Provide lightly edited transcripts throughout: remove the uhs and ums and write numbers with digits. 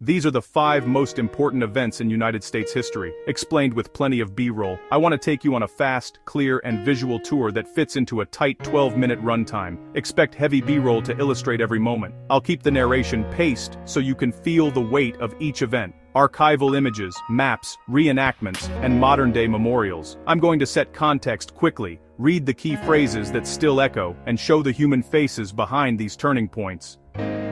These are the 5 most important events in United States history, explained with plenty of B-roll. I want to take you on a fast, clear, and visual tour that fits into a tight 12-minute runtime. Expect heavy B-roll to illustrate every moment. I'll keep the narration paced so you can feel the weight of each event. Archival images, maps, reenactments, and modern-day memorials. I'm going to set context quickly, read the key phrases that still echo, and show the human faces behind these turning points.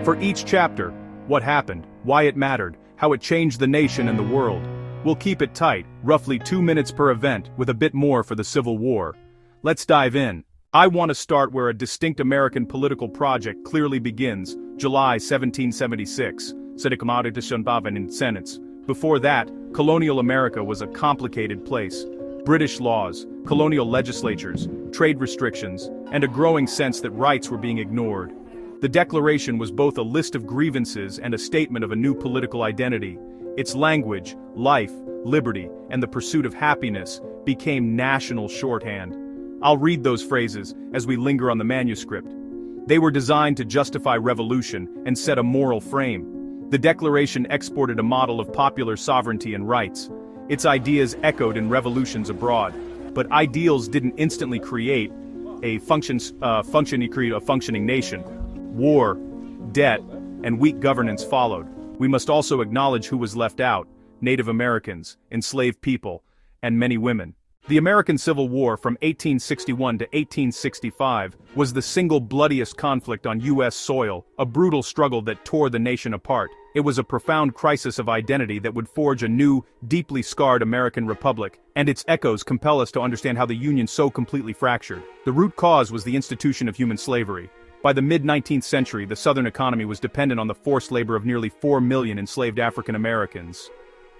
For each chapter, what happened, why it mattered, how it changed the nation and the world. We'll keep it tight, roughly 2 minutes per event, with a bit more for the Civil War. Let's dive in. I want to start where a distinct American political project clearly begins, July 1776. Before that, colonial America was a complicated place. British laws, colonial legislatures, trade restrictions, and a growing sense that rights were being ignored. The Declaration was both a list of grievances and a statement of a new political identity. Its language, life, liberty, and the pursuit of happiness became national shorthand. I'll read those phrases as we linger on the manuscript. They were designed to justify revolution and set a moral frame. The Declaration exported a model of popular sovereignty and rights. Its ideas echoed in revolutions abroad, but ideals didn't instantly create a functioning nation. War, debt, and weak governance followed. We must also acknowledge who was left out: Native Americans, enslaved people, and many women. The American Civil War from 1861 to 1865 was the single bloodiest conflict on U.S. soil, a brutal struggle that tore the nation apart. It was a profound crisis of identity that would forge a new, deeply scarred American republic, and its echoes compel us to understand how the Union so completely fractured. The root cause was the institution of human slavery. By the mid-19th century, the Southern economy was dependent on the forced labor of nearly 4 million enslaved African Americans.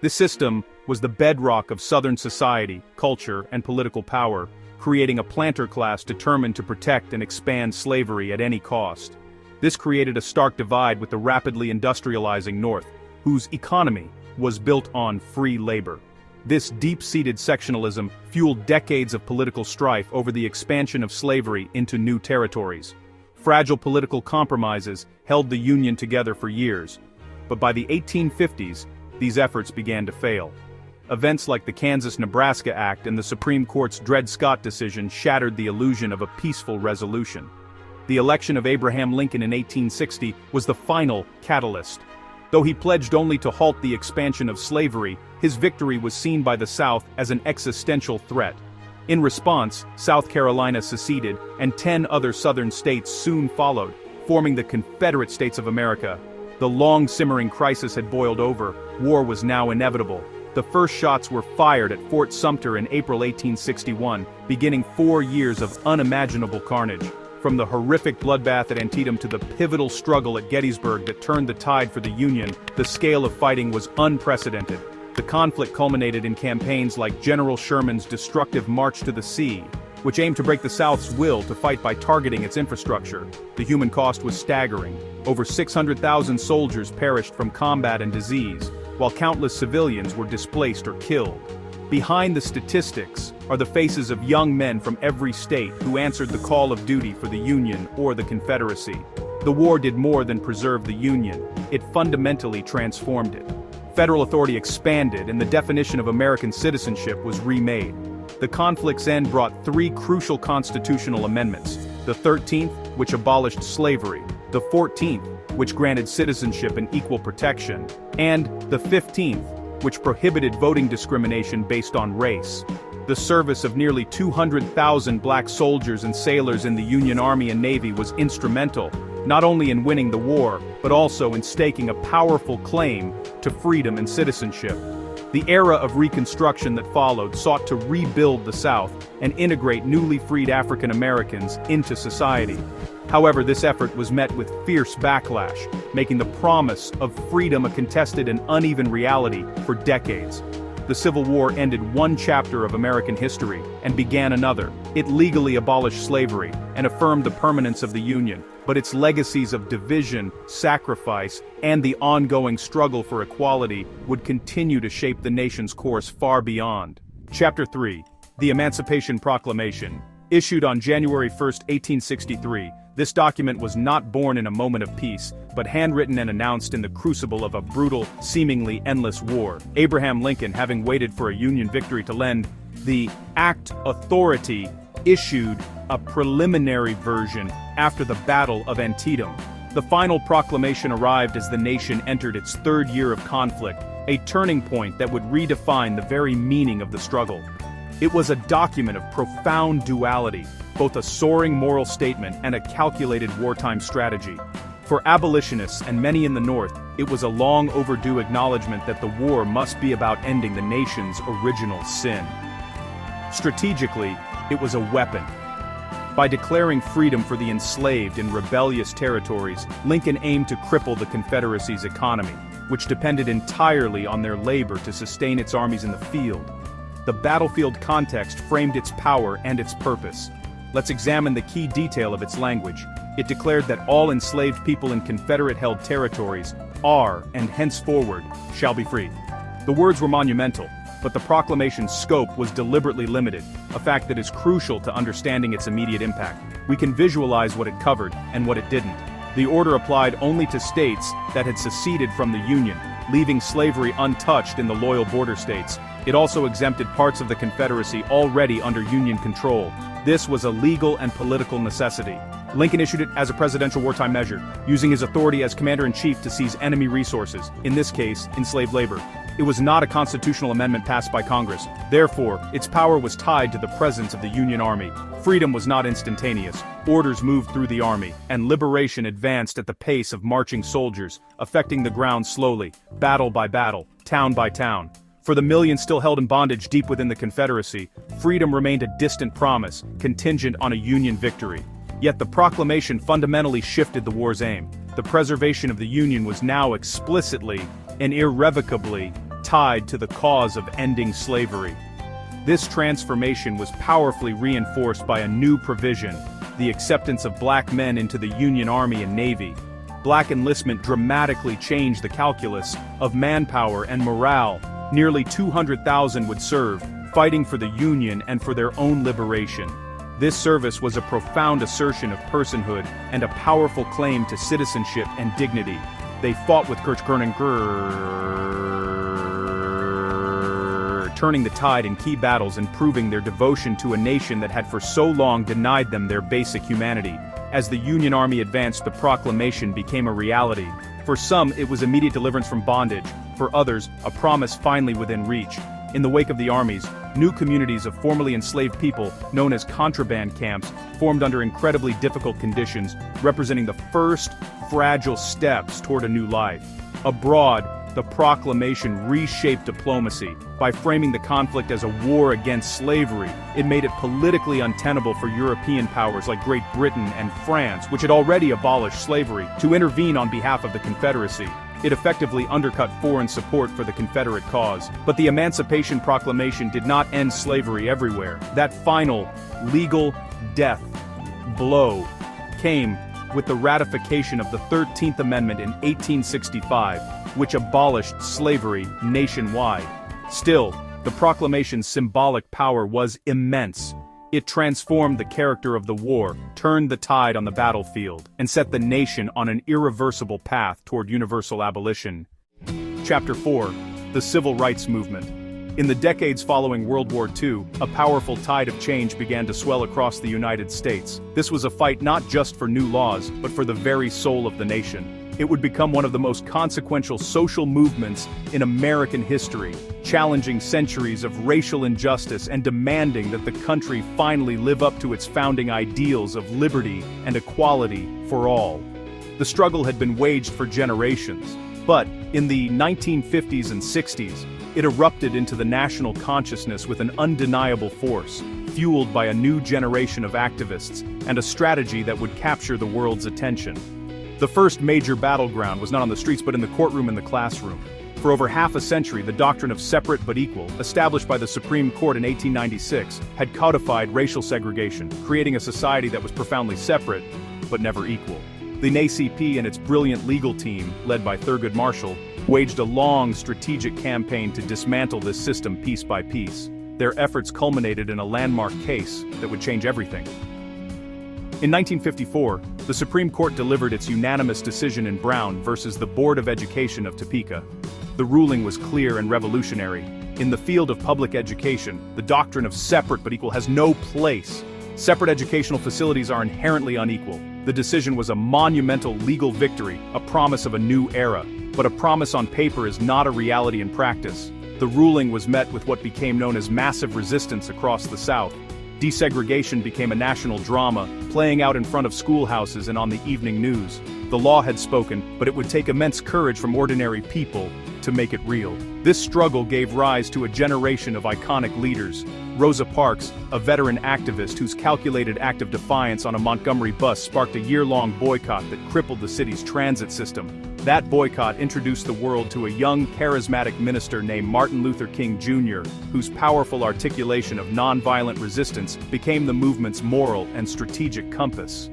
This system was the bedrock of Southern society, culture, and political power, creating a planter class determined to protect and expand slavery at any cost. This created a stark divide with the rapidly industrializing North, whose economy was built on free labor. This deep-seated sectionalism fueled decades of political strife over the expansion of slavery into new territories. Fragile political compromises held the Union together for years, but by the 1850s, these efforts began to fail. Events like the Kansas-Nebraska Act and the Supreme Court's Dred Scott decision shattered the illusion of a peaceful resolution. The election of Abraham Lincoln in 1860 was the final catalyst. Though he pledged only to halt the expansion of slavery, his victory was seen by the South as an existential threat. In response, South Carolina seceded, and 10 other Southern states soon followed, forming the Confederate States of America. The long-simmering crisis had boiled over. War was now inevitable. The first shots were fired at Fort Sumter in April 1861, beginning 4 years of unimaginable carnage. From the horrific bloodbath at Antietam to the pivotal struggle at Gettysburg that turned the tide for the Union, the scale of fighting was unprecedented. The conflict culminated in campaigns like General Sherman's destructive March to the Sea, which aimed to break the South's will to fight by targeting its infrastructure. The human cost was staggering. Over 600,000 soldiers perished from combat and disease, while countless civilians were displaced or killed. Behind the statistics are the faces of young men from every state who answered the call of duty for the Union or the Confederacy. The war did more than preserve the Union. It fundamentally transformed it. Federal authority expanded, and the definition of American citizenship was remade. The conflict's end brought 3 crucial constitutional amendments: the 13th, which abolished slavery; the 14th, which granted citizenship and equal protection; and the 15th, which prohibited voting discrimination based on race. The service of nearly 200,000 black soldiers and sailors in the Union Army and Navy was instrumental, not only in winning the war, but also in staking a powerful claim to freedom and citizenship. The era of Reconstruction that followed sought to rebuild the South and integrate newly freed African Americans into society. However, this effort was met with fierce backlash, making the promise of freedom a contested and uneven reality for decades. The Civil War ended one chapter of American history and began another. It legally abolished slavery and affirmed the permanence of the Union, but its legacies of division, sacrifice, and the ongoing struggle for equality would continue to shape the nation's course far beyond. Chapter 3. The Emancipation Proclamation. Issued on January 1, 1863, This document was not born in a moment of peace, but handwritten and announced in the crucible of a brutal, seemingly endless war. Abraham Lincoln, having waited for a Union victory to lend the act authority, issued a preliminary version after the Battle of Antietam. The final proclamation arrived as the nation entered its third year of conflict, a turning point that would redefine the very meaning of the struggle. It was a document of profound duality, both a soaring moral statement and a calculated wartime strategy. For abolitionists and many in the North, it was a long overdue acknowledgement that the war must be about ending the nation's original sin. Strategically, it was a weapon. By declaring freedom for the enslaved in rebellious territories, Lincoln aimed to cripple the Confederacy's economy, which depended entirely on their labor to sustain its armies in the field. The battlefield context framed its power and its purpose. Let's examine the key detail of its language. It declared that all enslaved people in Confederate-held territories are, and henceforward, shall be free. The words were monumental, but the proclamation's scope was deliberately limited, a fact that is crucial to understanding its immediate impact. We can visualize what it covered and what it didn't. The order applied only to states that had seceded from the Union, leaving slavery untouched in the loyal border states. It also exempted parts of the Confederacy already under Union control. This was a legal and political necessity. Lincoln issued it as a presidential wartime measure, using his authority as commander-in-chief to seize enemy resources, in this case, enslaved labor. It was not a constitutional amendment passed by Congress. Therefore, its power was tied to the presence of the Union Army. Freedom was not instantaneous. Orders moved through the army, and liberation advanced at the pace of marching soldiers, affecting the ground slowly, battle by battle, town by town. For the millions still held in bondage deep within the Confederacy, freedom remained a distant promise, contingent on a Union victory. Yet the proclamation fundamentally shifted the war's aim. The preservation of the Union was now explicitly and irrevocably tied to the cause of ending slavery. This transformation was powerfully reinforced by a new provision, the acceptance of black men into the Union Army and Navy. Black enlistment dramatically changed the calculus of manpower and morale. Nearly 200,000 would serve, fighting for the Union and for their own liberation. This service was a profound assertion of personhood and a powerful claim to citizenship and dignity. They fought with Kirch turning the tide in key battles and proving their devotion to a nation that had for so long denied them their basic humanity. As the Union Army advanced, the proclamation became a reality. For some, it was immediate deliverance from bondage. For others, a promise finally within reach. In the wake of the armies, new communities of formerly enslaved people, known as contraband camps, formed under incredibly difficult conditions, representing the first fragile steps toward a new life. Abroad, the proclamation reshaped diplomacy. By framing the conflict as a war against slavery, it made it politically untenable for European powers like Great Britain and France, which had already abolished slavery, to intervene on behalf of the Confederacy. It effectively undercut foreign support for the Confederate cause. But the Emancipation Proclamation did not end slavery everywhere. That final, legal death blow came with the ratification of the 13th Amendment in 1865, which abolished slavery nationwide. Still, the proclamation's symbolic power was immense. It transformed the character of the war, turned the tide on the battlefield, and set the nation on an irreversible path toward universal abolition. Chapter 4: The Civil Rights Movement. In the decades following World War II, a powerful tide of change began to swell across the United States. This was a fight not just for new laws, but for the very soul of the nation. It would become one of the most consequential social movements in American history, challenging centuries of racial injustice and demanding that the country finally live up to its founding ideals of liberty and equality for all. The struggle had been waged for generations, but in the 1950s and 60s, it erupted into the national consciousness with an undeniable force, fueled by a new generation of activists and a strategy that would capture the world's attention. The first major battleground was not on the streets but in the courtroom and the classroom. For over half a century, the doctrine of separate but equal, established by the Supreme Court in 1896, had codified racial segregation, creating a society that was profoundly separate but never equal. The NAACP and its brilliant legal team, led by Thurgood Marshall, waged a long strategic campaign to dismantle this system piece by piece. Their efforts culminated in a landmark case that would change everything. In 1954, the Supreme Court delivered its unanimous decision in Brown versus the Board of Education of Topeka. The ruling was clear and revolutionary. In the field of public education, the doctrine of separate but equal has no place. Separate educational facilities are inherently unequal. The decision was a monumental legal victory, a promise of a new era. But a promise on paper is not a reality in practice. The ruling was met with what became known as massive resistance across the South. Desegregation became a national drama, playing out in front of schoolhouses and on the evening news. The law had spoken, but it would take immense courage from ordinary people to make it real. This struggle gave rise to a generation of iconic leaders. Rosa Parks, a veteran activist whose calculated act of defiance on a Montgomery bus sparked a year-long boycott that crippled the city's transit system. That boycott introduced the world to a young, charismatic minister named Martin Luther King Jr., whose powerful articulation of nonviolent resistance became the movement's moral and strategic compass.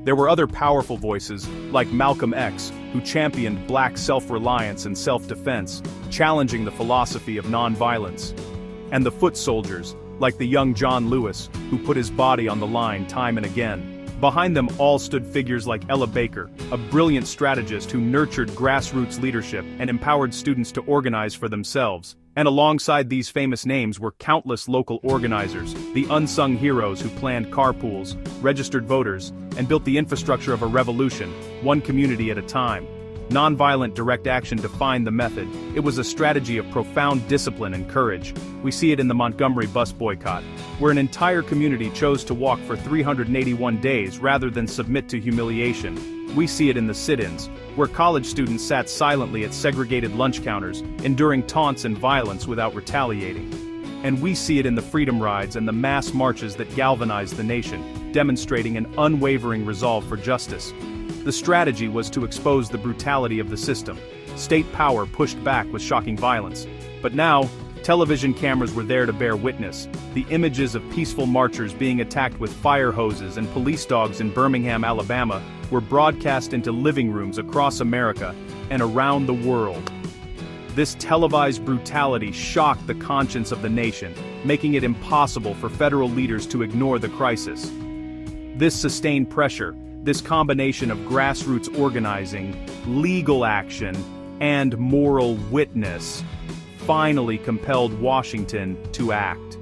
There were other powerful voices, like Malcolm X, who championed black self-reliance and self-defense, challenging the philosophy of nonviolence. And the foot soldiers, like the young John Lewis, who put his body on the line time and again. Behind them all stood figures like Ella Baker, a brilliant strategist who nurtured grassroots leadership and empowered students to organize for themselves. And alongside these famous names were countless local organizers, the unsung heroes who planned carpools, registered voters, and built the infrastructure of a revolution, one community at a time. Nonviolent direct action defined the method. It was a strategy of profound discipline and courage. We see it in the Montgomery bus boycott, where an entire community chose to walk for 381 days rather than submit to humiliation. We see it in the sit-ins, where college students sat silently at segregated lunch counters, enduring taunts and violence without retaliating. And we see it in the freedom rides and the mass marches that galvanized the nation, demonstrating an unwavering resolve for justice. The strategy was to expose the brutality of the system. State power pushed back with shocking violence. But now, television cameras were there to bear witness. The images of peaceful marchers being attacked with fire hoses and police dogs in Birmingham, Alabama, were broadcast into living rooms across America and around the world. This televised brutality shocked the conscience of the nation, making it impossible for federal leaders to ignore the crisis. This sustained pressure, this combination of grassroots organizing, legal action, and moral witness, finally compelled Washington to act.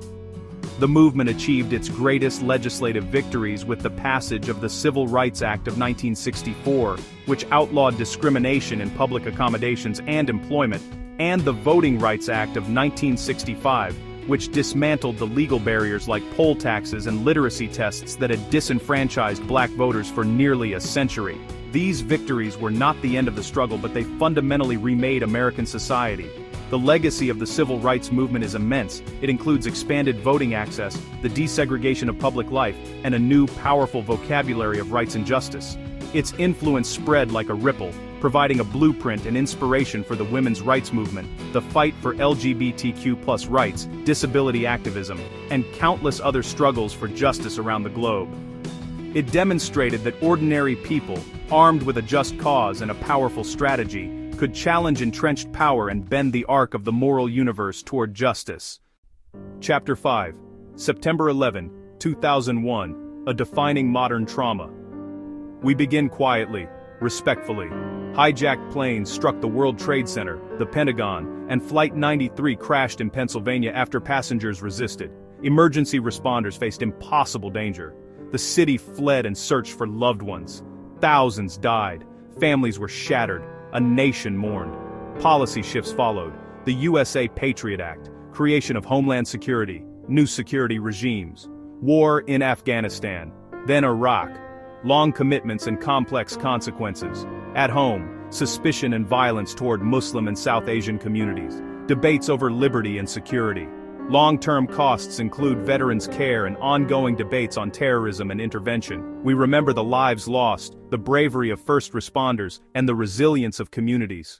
The movement achieved its greatest legislative victories with the passage of the Civil Rights Act of 1964, which outlawed discrimination in public accommodations and employment, and the Voting Rights Act of 1965, which dismantled the legal barriers like poll taxes and literacy tests that had disenfranchised black voters for nearly a century. These victories were not the end of the struggle, but they fundamentally remade American society. The legacy of the civil rights movement is immense. It includes expanded voting access, the desegregation of public life, and a new, powerful vocabulary of rights and justice. Its influence spread like a ripple, providing a blueprint and inspiration for the women's rights movement, the fight for LGBTQ+ rights, disability activism, and countless other struggles for justice around the globe. It demonstrated that ordinary people, armed with a just cause and a powerful strategy, could challenge entrenched power and bend the arc of the moral universe toward justice. Chapter 5. September 11, 2001, A Defining Modern Trauma. We begin quietly, respectfully. Hijacked planes struck the World Trade Center, the Pentagon, and Flight 93 crashed in Pennsylvania after passengers resisted. Emergency responders faced impossible danger. The city fled and searched for loved ones. Thousands died. Families were shattered. A nation mourned. Policy shifts followed. The USA Patriot Act, creation of Homeland Security, new security regimes, war in Afghanistan, then Iraq, long commitments and complex consequences. At home, suspicion and violence toward Muslim and South Asian communities, debates over liberty and security. Long-term costs include veterans' care and ongoing debates on terrorism and intervention. We remember the lives lost, the bravery of first responders, and the resilience of communities.